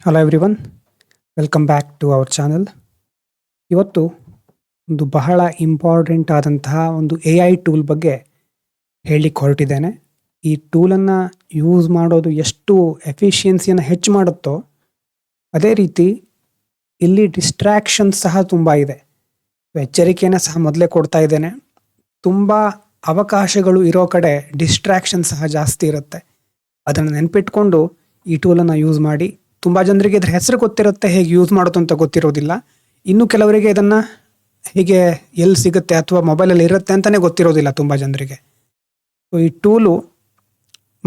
Hello everyone, welcome back to our channel. ಇವತ್ತು ಒಂದು ಬಹಳ ಇಂಪಾರ್ಟೆಂಟ್ ಆದಂತಹ ಒಂದು ಎ ಐ ಟೂಲ್ ಬಗ್ಗೆ ಹೇಳಲಿಕ್ಕೆ ಹೊರಟಿದ್ದೇನೆ. ಈ ಟೂಲನ್ನು ಯೂಸ್ ಮಾಡೋದು ಎಷ್ಟು ಎಫಿಷಿಯನ್ಸಿಯನ್ನು ಹೆಚ್ಚು ಮಾಡುತ್ತೋ ಅದೇ ರೀತಿ ಇಲ್ಲಿ ಡಿಸ್ಟ್ರ್ಯಾಕ್ಷನ್ಸ್ ಸಹ ತುಂಬ ಇದೆ. ಎಚ್ಚರಿಕೆಯನ್ನು ಸಹ ಮೊದಲೇ ಕೊಡ್ತಾ ಇದ್ದೇನೆ. ತುಂಬ ಅವಕಾಶಗಳು ಇರೋ ಕಡೆ ಡಿಸ್ಟ್ರ್ಯಾಕ್ಷನ್ ಸಹ ಜಾಸ್ತಿ ಇರುತ್ತೆ. ಅದನ್ನು ನೆನಪಿಟ್ಕೊಂಡು ಈ ಟೂಲನ್ನು ಯೂಸ್ ಮಾಡಿ. ತುಂಬ ಜನರಿಗೆ ಇದ್ರ ಹೆಸರು ಗೊತ್ತಿರುತ್ತೆ, ಹೇಗೆ ಯೂಸ್ ಮಾಡೋದು ಅಂತ ಗೊತ್ತಿರೋದಿಲ್ಲ. ಇನ್ನು ಕೆಲವರಿಗೆ ಇದನ್ನು ಹೀಗೆ ಎಲ್ಲಿ ಸಿಗುತ್ತೆ ಅಥವಾ ಮೊಬೈಲಲ್ಲಿ ಇರುತ್ತೆ ಅಂತಲೇ ಗೊತ್ತಿರೋದಿಲ್ಲ ತುಂಬ ಜನರಿಗೆ. ಸೊ ಈ ಟೂಲು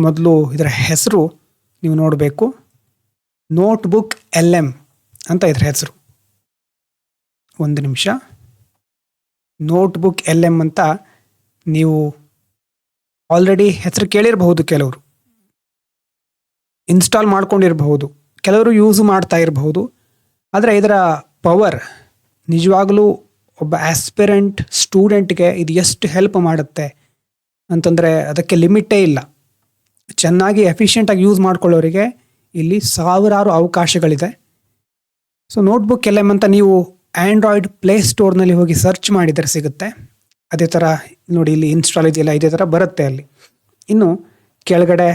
ಮೊದಲು ಇದರ ಹೆಸರು ನೀವು ನೋಡಬೇಕು. ನೋಟ್ಬುಕ್ LM ಅಂತ ಇದರ ಹೆಸರು. ಒಂದು ನಿಮಿಷ. ನೋಟ್ಬುಕ್ LM ಅಂತ ನೀವು ಆಲ್ರೆಡಿ ಹೆಸರು ಕೇಳಿರಬಹುದು, ಕೆಲವರು ಇನ್ಸ್ಟಾಲ್ ಮಾಡ್ಕೊಂಡಿರಬಹುದು, ಕೆಲವರು ಯೂಸ್ ಮಾಡ್ತಾ ಇರಬಹುದು. ಆದರೆ ಇದರ ಪವರ್ ನಿಜವಾಗಲೂ ಒಬ್ಬ ಆಸ್ಪಿರೆಂಟ್ ಸ್ಟೂಡೆಂಟ್ಗೆ ಇದು ಎಷ್ಟು ಹೆಲ್ಪ್ ಮಾಡುತ್ತೆ ಅಂತಂದರೆ ಅದಕ್ಕೆ ಲಿಮಿಟೇ ಇಲ್ಲ. ಚೆನ್ನಾಗಿ ಎಫಿಷಿಯೆಂಟಾಗಿ ಯೂಸ್ ಮಾಡ್ಕೊಳ್ಳೋರಿಗೆ ಇಲ್ಲಿ ಸಾವಿರಾರು ಅವಕಾಶಗಳಿದೆ. ಸೊ ನೋಟ್ಬುಕ್ LM ಅಂತ ನೀವು ಆ್ಯಂಡ್ರಾಯ್ಡ್ ಪ್ಲೇ ಸ್ಟೋರ್ನಲ್ಲಿ ಹೋಗಿ ಸರ್ಚ್ ಮಾಡಿದರೆ ಸಿಗುತ್ತೆ. ಅದೇ ಥರ ನೋಡಿ, ಇಲ್ಲಿ ಇನ್ಸ್ಟಾಲ್ ಇದೆಯಲ್ಲ, ಇದೇ ಥರ ಬರುತ್ತೆ ಅಲ್ಲಿ. ಇನ್ನು ಕೆಳಗಡೆ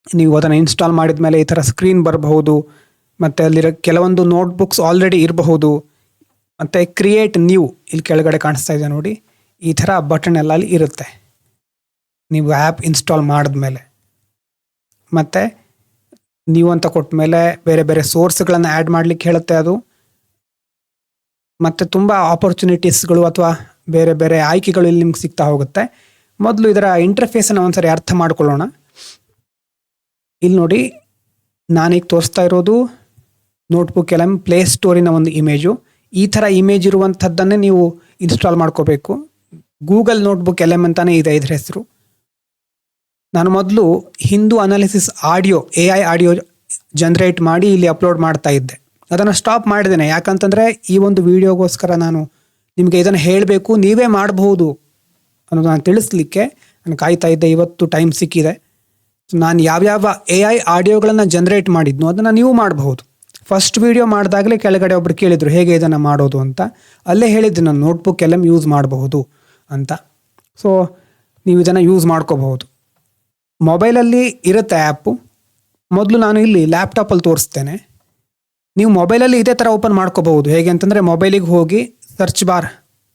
ನೀವು ಅದನ್ನು ಇನ್ಸ್ಟಾಲ್ ಮಾಡಿದ ಮೇಲೆ ಈ ಥರ ಸ್ಕ್ರೀನ್ ಬರಬಹುದು. ಮತ್ತು ಅಲ್ಲಿರೋ ಕೆಲವೊಂದು ನೋಟ್ಬುಕ್ಸ್ ಆಲ್ರೆಡಿ ಇರಬಹುದು. ಮತ್ತು ಕ್ರಿಯೇಟ್ ನ್ಯೂ ಇಲ್ಲಿ ಕೆಳಗಡೆ ಕಾಣಿಸ್ತಾ ಇದೆ ನೋಡಿ, ಈ ಥರ ಬಟನ್ ಎಲ್ಲ ಅಲ್ಲಿ ಇರುತ್ತೆ ನೀವು ಆ್ಯಪ್ ಇನ್ಸ್ಟಾಲ್ ಮಾಡಿದ್ಮೇಲೆ. ಮತ್ತು ನೀವು ಅಂತ ಕೊಟ್ಟ ಮೇಲೆ ಬೇರೆ ಬೇರೆ ಸೋರ್ಸ್ಗಳನ್ನು ಆ್ಯಡ್ ಮಾಡಲಿಕ್ಕೆ ಹೇಳುತ್ತೆ ಅದು. ಮತ್ತು ತುಂಬ ಆಪರ್ಚುನಿಟೀಸ್ಗಳು ಅಥವಾ ಬೇರೆ ಬೇರೆ ಆಯ್ಕೆಗಳು ಇಲ್ಲಿ ನಿಮ್ಗೆ ಸಿಗ್ತಾ ಹೋಗುತ್ತೆ. ಮೊದಲು ಇದರ ಇಂಟರ್ಫೇಸನ್ನು ಒಂದ್ಸರಿ ಅರ್ಥ ಮಾಡ್ಕೊಳ್ಳೋಣ. ಇಲ್ಲಿ ನೋಡಿ, ನಾನೀಗ ತೋರಿಸ್ತಾ ಇರೋದು ನೋಟ್ಬುಕ್ LM ಪ್ಲೇ ಸ್ಟೋರಿನ ಒಂದು ಇಮೇಜು. ಈ ಥರ ಇಮೇಜ್ ಇರುವಂಥದ್ದನ್ನೇ ನೀವು ಇನ್ಸ್ಟಾಲ್ ಮಾಡ್ಕೋಬೇಕು. ಗೂಗಲ್ ನೋಟ್ಬುಕ್ LM ಅಂತಾನೆ ಇದೆ ಇದ್ರ ಹೆಸರು. ನಾನು ಮೊದಲು Hindu analysis audio AI audio generate ಮಾಡಿ ಇಲ್ಲಿ ಅಪ್ಲೋಡ್ ಮಾಡ್ತಾ ಇದ್ದೆ. ಅದನ್ನು ಸ್ಟಾಪ್ ಮಾಡಿದ್ದೇನೆ. ಯಾಕಂತಂದರೆ ಈ ಒಂದು ವಿಡಿಯೋಗೋಸ್ಕರ ನಾನು ನಿಮಗೆ ಇದನ್ನು ಹೇಳಬೇಕು, ನೀವೇ ಮಾಡಬಹುದು ಅನ್ನೋದು ನಾನು ತಿಳಿಸ್ಲಿಕ್ಕೆ ನಾನು ಕಾಯ್ತಾ ಇದ್ದೆ. ಇವತ್ತು ಟೈಮ್ ಸಿಕ್ಕಿದೆ. ನಾನು ಯಾವ್ಯಾವ AI ಆಡಿಯೋಗಳನ್ನು ಜನ್ರೇಟ್ ಮಾಡಿದ್ನೋ ಅದನ್ನು ನೀವು ಮಾಡಬಹುದು. ಫಸ್ಟ್ ವಿಡಿಯೋ ಮಾಡಿದಾಗಲೇ ಕೆಳಗಡೆ ಒಬ್ರು ಕೇಳಿದರು ಹೇಗೆ ಇದನ್ನು ಮಾಡೋದು ಅಂತ. ಅಲ್ಲೇ ಹೇಳಿದ್ದೆ ನಾನು ನೋಟ್ಬುಕ್ LM ಯೂಸ್ ಮಾಡಬಹುದು ಅಂತ. ಸೊ ನೀವು ಇದನ್ನು ಯೂಸ್ ಮಾಡ್ಕೋಬಹುದು. ಮೊಬೈಲಲ್ಲಿ ಇರುತ್ತೆ ಆ್ಯಪು. ಮೊದಲು ನಾನು ಇಲ್ಲಿ ಲ್ಯಾಪ್ಟಾಪಲ್ಲಿ ತೋರಿಸ್ತೇನೆ. ನೀವು ಮೊಬೈಲಲ್ಲಿ ಇದೇ ಥರ ಓಪನ್ ಮಾಡ್ಕೋಬಹುದು. ಹೇಗೆ ಅಂತಂದರೆ, ಮೊಬೈಲಿಗೆ ಹೋಗಿ ಸರ್ಚ್ ಬಾರ್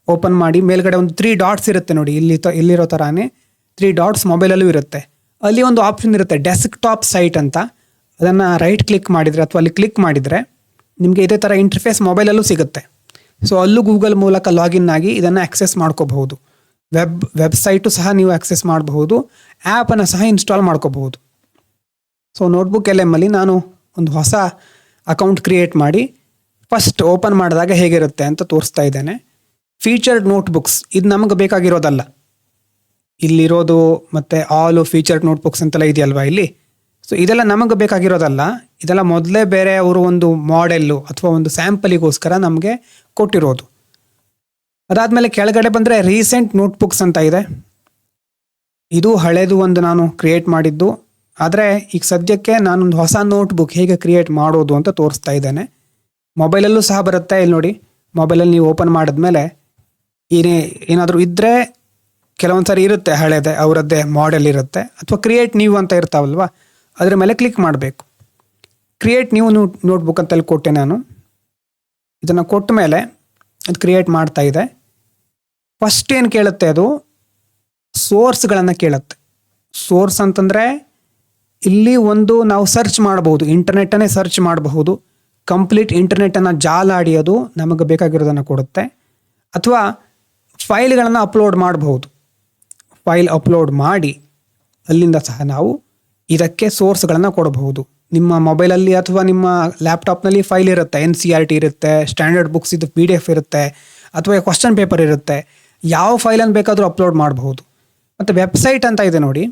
ಓಪನ್ ಮಾಡಿ, ಮೇಲ್ಗಡೆ ಒಂದು 3 ಡಾಟ್ಸ್ ಇರುತ್ತೆ ನೋಡಿ, ಇಲ್ಲಿರೋ ಥರನೇ 3 ಡಾಟ್ಸ್ ಮೊಬೈಲಲ್ಲೂ ಇರುತ್ತೆ. ಅಲ್ಲಿ ಒಂದು ಆಪ್ಷನ್ ಇರುತ್ತೆ ಡೆಸ್ಕ್ಟಾಪ್ ಸೈಟ್ ಅಂತ. ಅದನ್ನು ರೈಟ್ ಕ್ಲಿಕ್ ಮಾಡಿದರೆ ಅಥವಾ ಅಲ್ಲಿ ಕ್ಲಿಕ್ ಮಾಡಿದರೆ ನಿಮಗೆ ಇದೇ ಥರ ಇಂಟರ್ಫೇಸ್ ಮೊಬೈಲಲ್ಲೂ ಸಿಗುತ್ತೆ. ಸೊ ಅಲ್ಲೂ ಗೂಗಲ್ ಮೂಲಕ ಲಾಗಿನ್ ಆಗಿ ಇದನ್ನು ಆಕ್ಸೆಸ್ ಮಾಡ್ಕೋಬಹುದು. ವೆಬ್ಸೈಟು ಸಹ ನೀವು ಆಕ್ಸೆಸ್ ಮಾಡಬಹುದು. ಆ್ಯಪನ್ನು ಸಹ ಇನ್ಸ್ಟಾಲ್ ಮಾಡ್ಕೋಬಹುದು. ಸೊ ನೋಟ್ಬುಕ್ LM ಅಲ್ಲಿ ನಾನು ಒಂದು ಹೊಸ ಅಕೌಂಟ್ ಕ್ರಿಯೇಟ್ ಮಾಡಿ ಫಸ್ಟ್ ಓಪನ್ ಮಾಡಿದಾಗ ಹೇಗಿರುತ್ತೆ ಅಂತ ತೋರಿಸ್ತಾ ಇದ್ದೇನೆ. ಫೀಚರ್ಡ್ ನೋಟ್ಬುಕ್ಸ್ ಇದು ನಮಗೆ ಬೇಕಾಗಿರೋದಲ್ಲ. ಇಲ್ಲಿರೋದು ಮತ್ತು ಆಲು ಫೀಚರ್ಡ್ ನೋಟ್ಬುಕ್ಸ್ ಅಂತೆಲ್ಲ ಇದೆಯಲ್ವಾ ಇಲ್ಲಿ. ಸೊ ಇದೆಲ್ಲ ನಮಗೆ ಬೇಕಾಗಿರೋದಲ್ಲ. ಇದೆಲ್ಲ ಮೊದಲೇ ಬೇರೆ ಅವರು ಒಂದು ಮಾಡೆಲ್ಲು ಅಥವಾ ಒಂದು ಸ್ಯಾಂಪಲಿಗೋಸ್ಕರ ನಮಗೆ ಕೊಟ್ಟಿರೋದು. ಅದಾದಮೇಲೆ ಕೆಳಗಡೆ ಬಂದರೆ ರೀಸೆಂಟ್ ನೋಟ್ಬುಕ್ಸ್ ಅಂತ ಇದೆ. ಇದು ಹಳೇದು ಒಂದು ನಾನು ಕ್ರಿಯೇಟ್ ಮಾಡಿದ್ದು. ಆದರೆ ಈಗ ಸದ್ಯಕ್ಕೆ ನಾನೊಂದು ಹೊಸ ನೋಟ್ಬುಕ್ ಹೇಗೆ ಕ್ರಿಯೇಟ್ ಮಾಡೋದು ಅಂತ ತೋರಿಸ್ತಾ ಇದ್ದೇನೆ. ಮೊಬೈಲಲ್ಲೂ ಸಹ ಬರುತ್ತೆ. ಇಲ್ಲಿ ನೋಡಿ, ಮೊಬೈಲಲ್ಲಿ ನೀವು ಓಪನ್ ಮಾಡಿದ್ಮೇಲೆ ಏನಾದರೂ ಇದ್ದರೆ ಕೆಲವೊಂದು ಸಾರಿ ಇರುತ್ತೆ ಹಳೇದೇ, ಅವರದ್ದೇ ಮಾಡೆಲ್ ಇರುತ್ತೆ. ಅಥವಾ ಕ್ರಿಯೇಟ್ ನ್ಯೂ ಅಂತ ಇರ್ತಾವಲ್ವ, ಅದರ ಮೇಲೆ ಕ್ಲಿಕ್ ಮಾಡಬೇಕು. ಕ್ರಿಯೇಟ್ ನ್ಯೂ ನೋಟ್ಬುಕ್ ಅಂತಲ್ಲಿ ಕೊಟ್ಟೆ ನಾನು. ಇದನ್ನು ಕೊಟ್ಟ ಮೇಲೆ ಅದು ಕ್ರಿಯೇಟ್ ಮಾಡ್ತಾ ಇದೆ. ಫಸ್ಟ್ ಏನು ಕೇಳುತ್ತೆ, ಅದು ಸೋರ್ಸ್ಗಳನ್ನು ಕೇಳುತ್ತೆ. ಸೋರ್ಸ್ ಅಂತಂದರೆ ಇಲ್ಲಿ ಒಂದು ನಾವು ಸರ್ಚ್ ಮಾಡಬಹುದು, ಇಂಟರ್ನೆಟ್ಟನ್ನೇ ಸರ್ಚ್ ಮಾಡಬಹುದು. ಕಂಪ್ಲೀಟ್ ಇಂಟರ್ನೆಟ್ಟನ್ನು ಜಾಲಾಡಿ ಅದು ನಮಗೆ ಬೇಕಾಗಿರೋದನ್ನು ಕೊಡುತ್ತೆ. ಅಥವಾ ಫೈಲ್ಗಳನ್ನು ಅಪ್ಲೋಡ್ ಮಾಡಬಹುದು. ಫೈಲ್ ಅಪ್ಲೋಡ್ ಮಾಡಿ ಅಲ್ಲಿಂದ ಸಹ ನಾವು ಇದಕ್ಕೆ ಸೋರ್ಸ್ಗಳನ್ನು ಕೊಡಬಹುದು. ನಿಮ್ಮ ಮೊಬೈಲಲ್ಲಿ ಅಥವಾ ನಿಮ್ಮ ಲ್ಯಾಪ್ಟಾಪ್ನಲ್ಲಿ ಫೈಲ್ ಇರುತ್ತೆ, NCERT ಇರುತ್ತೆ, ಸ್ಟ್ಯಾಂಡರ್ಡ್ ಬುಕ್ಸ್ ಇದು PDF ಇರುತ್ತೆ, ಅಥವಾ ಕ್ವಶನ್ ಪೇಪರ್ ಇರುತ್ತೆ. ಯಾವ ಫೈಲನ್ನು ಬೇಕಾದರೂ ಅಪ್ಲೋಡ್ ಮಾಡಬಹುದು. ಮತ್ತು ವೆಬ್ಸೈಟ್ ಅಂತ ಇದೆ ನೋಡಿ,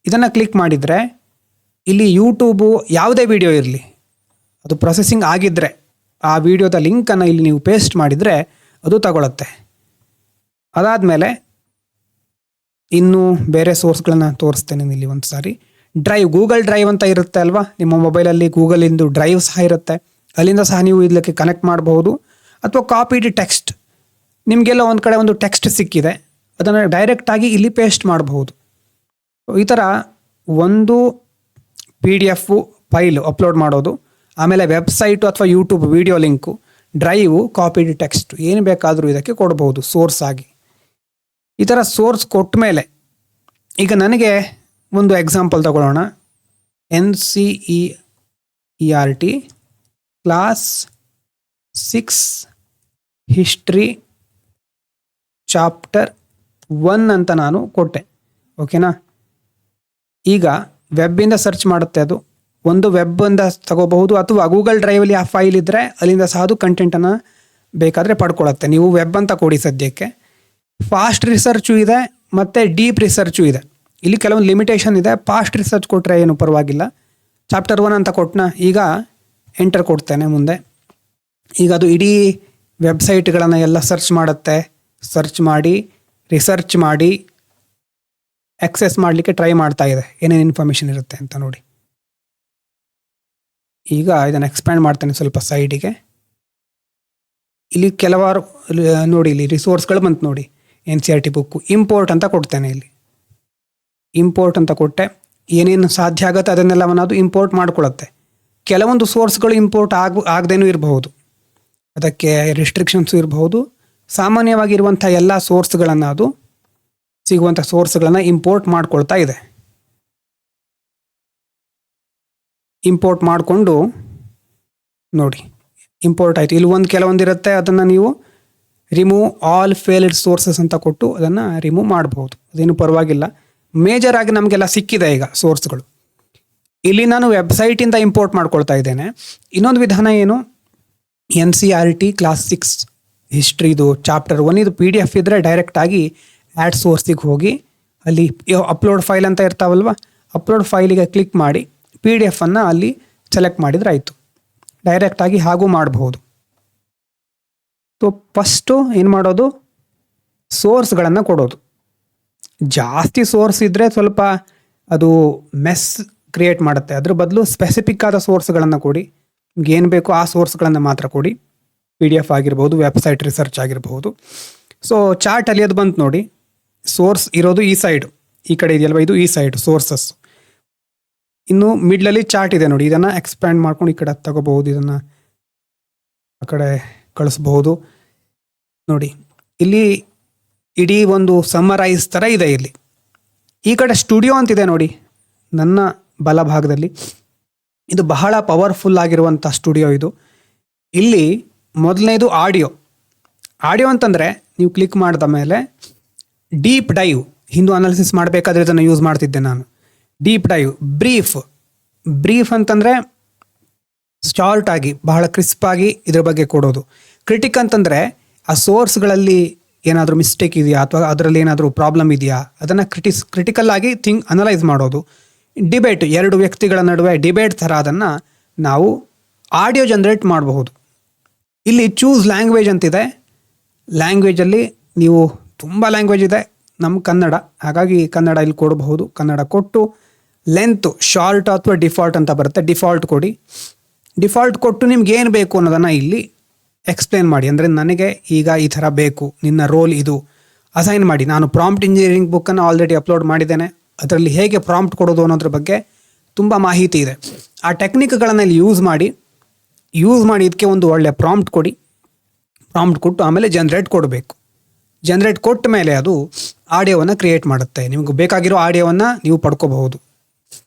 ಇದನ್ನು ಕ್ಲಿಕ್ ಮಾಡಿದರೆ ಇಲ್ಲಿ ಯೂಟ್ಯೂಬು ಯಾವುದೇ ವಿಡಿಯೋ ಇರಲಿ, ಅದು ಪ್ರೊಸೆಸಿಂಗ್ ಆಗಿದ್ದರೆ ಆ ವಿಡಿಯೋದ ಲಿಂಕನ್ನು ಇಲ್ಲಿ ನೀವು ಪೇಸ್ಟ್ ಮಾಡಿದರೆ ಅದು ತಗೊಳುತ್ತೆ. ಅದಾದಮೇಲೆ ಇನ್ನೂ ಬೇರೆ ಸೋರ್ಸ್ಗಳನ್ನು ತೋರಿಸ್ತೇನೆ ಇಲ್ಲಿ ಒಂದು ಸಾರಿ. ಡ್ರೈವ್, ಗೂಗಲ್ ಡ್ರೈವ್ ಅಂತ ಇರುತ್ತೆ ಅಲ್ವಾ, ನಿಮ್ಮ ಮೊಬೈಲಲ್ಲಿ ಗೂಗಲಿಂದು ಡ್ರೈವ್ ಸಹ ಇರುತ್ತೆ, ಅಲ್ಲಿಂದ ಸಹ ನೀವು ಇದಕ್ಕೆ ಕನೆಕ್ಟ್ ಮಾಡಬಹುದು. ಅಥವಾ ಕಾಪಿಡ್ ಟೆಕ್ಸ್ಟ್, ನಿಮಗೆಲ್ಲ ಒಂದು ಕಡೆ ಒಂದು ಟೆಕ್ಸ್ಟ್ ಸಿಕ್ಕಿದೆ, ಅದನ್ನು ಡೈರೆಕ್ಟಾಗಿ ಇಲ್ಲಿ ಪೇಸ್ಟ್ ಮಾಡಬಹುದು. ಈ ಥರ ಒಂದು PDF ಫೈಲು ಅಪ್ಲೋಡ್ ಮಾಡೋದು, ಆಮೇಲೆ ವೆಬ್ಸೈಟು ಅಥವಾ YouTube video link, drive, copied text ಏನು ಬೇಕಾದರೂ ಇದಕ್ಕೆ ಕೊಡ್ಬೋದು ಸೋರ್ಸ್ ಆಗಿ. ಈ ಥರ ಸೋರ್ಸ್ ಕೊಟ್ಟ ಮೇಲೆ ಈಗ ನನಗೆ ಒಂದು ಎಕ್ಸಾಂಪಲ್ ತಗೊಳ್ಳೋಣ. NCERT ಕ್ಲಾಸ್ 6 ಹಿಸ್ಟ್ರಿ ಚಾಪ್ಟರ್ 1 ಅಂತ ನಾನು ಕೊಟ್ಟೆ. ಓಕೆನಾ? ಈಗ ವೆಬ್ಬಿಂದ ಸರ್ಚ್ ಮಾಡುತ್ತೆ ಅದು. ಒಂದು ವೆಬ್ಬಿಂದ ತಗೋಬಹುದು, ಅಥವಾ ಗೂಗಲ್ ಡ್ರೈವಲ್ಲಿ ಆ ಫೈಲ್ ಇದ್ದರೆ ಅಲ್ಲಿಂದ ಸಹ ಅದು ಕಂಟೆಂಟನ್ನು ಬೇಕಾದರೆ ಪಡ್ಕೊಳ್ಳುತ್ತೆ. ನೀವು ವೆಬ್ ಅಂತ ಕೊಡಿ ಸದ್ಯಕ್ಕೆ. ಫಾಸ್ಟ್ ರಿಸರ್ಚು ಇದೆ ಮತ್ತು ಡೀಪ್ ರಿಸರ್ಚು ಇದೆ. ಇಲ್ಲಿ ಕೆಲವೊಂದು ಲಿಮಿಟೇಷನ್ ಇದೆ. ಫಾಸ್ಟ್ ರಿಸರ್ಚ್ ಕೊಟ್ಟರೆ ಏನು ಪರವಾಗಿಲ್ಲ. ಚಾಪ್ಟರ್ 1 ಅಂತ ಕೊಟ್ಟನ, ಈಗ ಎಂಟರ್ ಕೊಡ್ತೇನೆ ಮುಂದೆ. ಈಗ ಅದು ಇಡೀ ವೆಬ್ಸೈಟ್ಗಳನ್ನು ಎಲ್ಲ ಸರ್ಚ್ ಮಾಡುತ್ತೆ. ಸರ್ಚ್ ಮಾಡಿ ರಿಸರ್ಚ್ ಮಾಡಿ ಆಕ್ಸೆಸ್ ಮಾಡಲಿಕ್ಕೆ ಟ್ರೈ ಮಾಡ್ತಾ ಇದೆ, ಏನೇನು ಇನ್ಫಾರ್ಮೇಷನ್ ಇರುತ್ತೆ ಅಂತ ನೋಡಿ. ಈಗ ಇದನ್ನು ಎಕ್ಸ್ಪ್ಯಾಂಡ್ ಮಾಡ್ತೇನೆ ಸ್ವಲ್ಪ ಸೈಡಿಗೆ. ಇಲ್ಲಿ ಕೆಲವಾರು ನೋಡಿ, ಇಲ್ಲಿ ರಿಸೋರ್ಸ್ಗಳು ಬಂತು ನೋಡಿ. NCERT ಬುಕ್ಕು ಇಂಪೋರ್ಟ್ ಅಂತ ಕೊಡ್ತೇನೆ. ಇಲ್ಲಿ ಇಂಪೋರ್ಟ್ ಅಂತ ಕೊಟ್ಟೆ. ಏನೇನು ಸಾಧ್ಯ ಆಗುತ್ತೆ ಅದನ್ನೆಲ್ಲವನ್ನು ಅದು ಇಂಪೋರ್ಟ್ ಮಾಡ್ಕೊಳ್ಳುತ್ತೆ. ಕೆಲವೊಂದು ಸೋರ್ಸ್ಗಳು ಇಂಪೋರ್ಟ್ ಆಗದೇನೂ ಇರಬಹುದು, ಅದಕ್ಕೆ ರಿಸ್ಟ್ರಿಕ್ಷನ್ಸು ಇರಬಹುದು. ಸಾಮಾನ್ಯವಾಗಿರುವಂಥ ಎಲ್ಲ ಸೋರ್ಸ್ಗಳನ್ನು, ಅದು ಸಿಗುವಂಥ ಸೋರ್ಸ್ಗಳನ್ನು ಇಂಪೋರ್ಟ್ ಮಾಡ್ಕೊಳ್ತಾ ಇದೆ. ಇಂಪೋರ್ಟ್ ಮಾಡಿಕೊಂಡು ನೋಡಿ, ಇಂಪೋರ್ಟ್ ಆಯಿತು. ಇಲ್ಲಿ ಕೆಲವೊಂದಿರುತ್ತೆ, ಅದನ್ನು ನೀವು ರಿಮೂವ್ ಆಲ್ ಫೇಲ್ಡ್ ಸೋರ್ಸಸ್ ಅಂತ ಕೊಟ್ಟು ಅದನ್ನು ರಿಮೂವ್ ಮಾಡಬಹುದು, ಅದೇನು ಪರವಾಗಿಲ್ಲ. ಮೇಜರ್ ಆಗಿ ನಮಗೆಲ್ಲ ಸಿಕ್ಕಿದೆ ಈಗ ಸೋರ್ಸ್ಗಳು. ಇಲ್ಲಿ ನಾನು ವೆಬ್ಸೈಟಿಂದ ಇಂಪೋರ್ಟ್ ಮಾಡ್ಕೊಳ್ತಾ ಇದ್ದೇನೆ. ಇನ್ನೊಂದು ವಿಧಾನ ಏನು, NCERT ಕ್ಲಾಸ್ 6 ಹಿಸ್ಟ್ರಿದು ಚಾಪ್ಟರ್ 1 ಇದು PDF ಇದ್ದರೆ ಡೈರೆಕ್ಟಾಗಿ ಆ್ಯಡ್ ಸೋರ್ಸಿಗೆ ಹೋಗಿ ಅಲ್ಲಿ ಅಪ್ಲೋಡ್ ಫೈಲ್ ಅಂತ ಇರ್ತಾವಲ್ವ, ಅಪ್ಲೋಡ್ ಫೈಲಿಗೆ ಕ್ಲಿಕ್ ಮಾಡಿ PDF ಅಲ್ಲಿ ಸೆಲೆಕ್ಟ್ ಮಾಡಿದರೆ ಆಯಿತು. ಡೈರೆಕ್ಟಾಗಿ ಹಾಗೂ ಮಾಡಬಹುದು. ಸೊ ಫಸ್ಟು ಏನು ಮಾಡೋದು, ಸೋರ್ಸ್ಗಳನ್ನು ಕೊಡೋದು. ಜಾಸ್ತಿ ಸೋರ್ಸ್ ಇದ್ದರೆ ಸ್ವಲ್ಪ ಅದು ಮೆಸ್ ಕ್ರಿಯೇಟ್ ಮಾಡುತ್ತೆ. ಅದ್ರ ಬದಲು ಸ್ಪೆಸಿಫಿಕ್ ಆದ ಸೋರ್ಸ್ಗಳನ್ನು ಕೊಡಿ. ನಿಮ್ಗೆ ಏನು ಬೇಕೋ ಆ ಸೋರ್ಸ್ಗಳನ್ನು ಮಾತ್ರ ಕೊಡಿ. PDF ಆಗಿರ್ಬೋದು, ವೆಬ್ಸೈಟ್ ರಿಸರ್ಚ್ ಆಗಿರ್ಬೋದು. ಸೊ ಚಾರ್ಟಲ್ಲಿ ಅದು ಬಂತು ನೋಡಿ, ಸೋರ್ಸ್ ಇರೋದು ಈ ಸೈಡು, ಈ ಕಡೆ ಇದೆಯಲ್ವ, ಇದು ಈ ಸೈಡು ಸೋರ್ಸಸ್. ಇನ್ನು ಮಿಡ್ಲಲ್ಲಿ ಚಾರ್ಟ್ ಇದೆ ನೋಡಿ, ಇದನ್ನು ಎಕ್ಸ್ಪ್ಯಾಂಡ್ ಮಾಡ್ಕೊಂಡು ಈ ಕಡೆ ತಗೋಬಹುದು, ಇದನ್ನು ಆ ಕಡೆ ಕಳಿಸ್ಬಹುದು. ನೋಡಿ ಇಲ್ಲಿ ಇಡೀ ಒಂದು ಸಮ್ಮರೈಸ್ ಥರ ಇದೆ. ಇಲ್ಲಿ ಈ ಕಡೆ ಸ್ಟುಡಿಯೋ ಅಂತಿದೆ ನೋಡಿ, ನನ್ನ ಬಲಭಾಗದಲ್ಲಿ. ಇದು ಬಹಳ ಪವರ್ಫುಲ್ ಆಗಿರುವಂಥ ಸ್ಟುಡಿಯೋ ಇದು. ಇಲ್ಲಿ ಮೊದಲನೇದು ಆಡಿಯೋ. ಆಡಿಯೋ ಅಂತಂದರೆ ನೀವು ಕ್ಲಿಕ್ ಮಾಡಿದ ಮೇಲೆ ಡೀಪ್ ಡೈವ್, ಹಿಂದೂ ಅನಾಲಿಸಿಸ್ ಮಾಡಬೇಕಾದ್ರೆ ಇದನ್ನು ಯೂಸ್ ಮಾಡ್ತಿದ್ದೆ ನಾನು. ಡೀಪ್ ಡೈವ್, ಬ್ರೀಫ್ ಅಂತಂದರೆ ಶಾರ್ಟ್ ಆಗಿ ಬಹಳ ಕ್ರಿಸ್ಪಾಗಿ ಇದ್ರ ಬಗ್ಗೆ ಕೊಡೋದು. ಕ್ರಿಟಿಕ್ ಅಂತಂದರೆ ಆ ಸೋರ್ಸ್ಗಳಲ್ಲಿ ಏನಾದರೂ ಮಿಸ್ಟೇಕ್ ಇದೆಯಾ ಅಥವಾ ಅದರಲ್ಲಿ ಏನಾದರೂ ಪ್ರಾಬ್ಲಮ್ ಇದೆಯಾ ಅದನ್ನು ಕ್ರಿಟಿಕಲ್ ಆಗಿ ಅನಲೈಸ್ ಮಾಡೋದು. ಡಿಬೇಟ್, ಎರಡು ವ್ಯಕ್ತಿಗಳ ನಡುವೆ ಡಿಬೇಟ್ ಥರ ಅದನ್ನು ನಾವು ಆಡಿಯೋ ಜನ್ರೇಟ್ ಮಾಡಬಹುದು. ಇಲ್ಲಿ ಚೂಸ್ ಲ್ಯಾಂಗ್ವೇಜ್ ಅಂತಿದೆ. ಲ್ಯಾಂಗ್ವೇಜಲ್ಲಿ ನೀವು ತುಂಬ ಲ್ಯಾಂಗ್ವೇಜ್ ಇದೆ, ನಮ್ಮ ಕನ್ನಡ, ಹಾಗಾಗಿ ಕನ್ನಡ ಇಲ್ಲಿ ಕೊಡಬಹುದು. ಕನ್ನಡ ಕೊಟ್ಟು ಲೆಂತು ಶಾರ್ಟ್ ಅಥವಾ ಡಿಫಾಲ್ಟ್ ಅಂತ ಬರುತ್ತೆ, ಡಿಫಾಲ್ಟ್ ಕೊಡಿ. ಡಿಫಾಲ್ಟ್ ಕೊಟ್ಟು ನಿಮ್ಗೆ ಏನು ಬೇಕು ಅನ್ನೋದನ್ನು ಇಲ್ಲಿ ಎಕ್ಸ್ಪ್ಲೇನ್ ಮಾಡಿ. ಅಂದರೆ ನನಗೆ ಈಗ ಈ ಥರ ಬೇಕು, ನಿನ್ನ ರೋಲ್ ಇದು, ಅಸೈನ್ ಮಾಡಿ. ನಾನು ಪ್ರಾಂಪ್ಟ್ ಇಂಜಿನಿಯರಿಂಗ್ ಬುಕ್ಕನ್ನು ಆಲ್ರೆಡಿ ಅಪ್ಲೋಡ್ ಮಾಡಿದ್ದೇನೆ. ಅದರಲ್ಲಿ ಹೇಗೆ ಪ್ರಾಂಪ್ಟ್ ಕೊಡೋದು ಅನ್ನೋದ್ರ ಬಗ್ಗೆ ತುಂಬ ಮಾಹಿತಿ ಇದೆ. ಆ ಟೆಕ್ನಿಕ್ಗಳನ್ನು ಇಲ್ಲಿ ಯೂಸ್ ಮಾಡಿ ಇದಕ್ಕೆ ಒಂದು ಒಳ್ಳೆಯ ಪ್ರಾಂಪ್ಟ್ ಕೊಡಿ. ಪ್ರಾಂಪ್ಟ್ ಕೊಟ್ಟು ಆಮೇಲೆ ಜನ್ರೇಟ್ ಕೊಡಬೇಕು. ಜನ್ರೇಟ್ ಕೊಟ್ಟ ಮೇಲೆ ಅದು ಆಡಿಯೋವನ್ನು ಕ್ರಿಯೇಟ್ ಮಾಡುತ್ತೆ. ನಿಮಗೆ ಬೇಕಾಗಿರೋ ಆಡಿಯೋವನ್ನು ನೀವು ಪಡ್ಕೋಬಹುದು.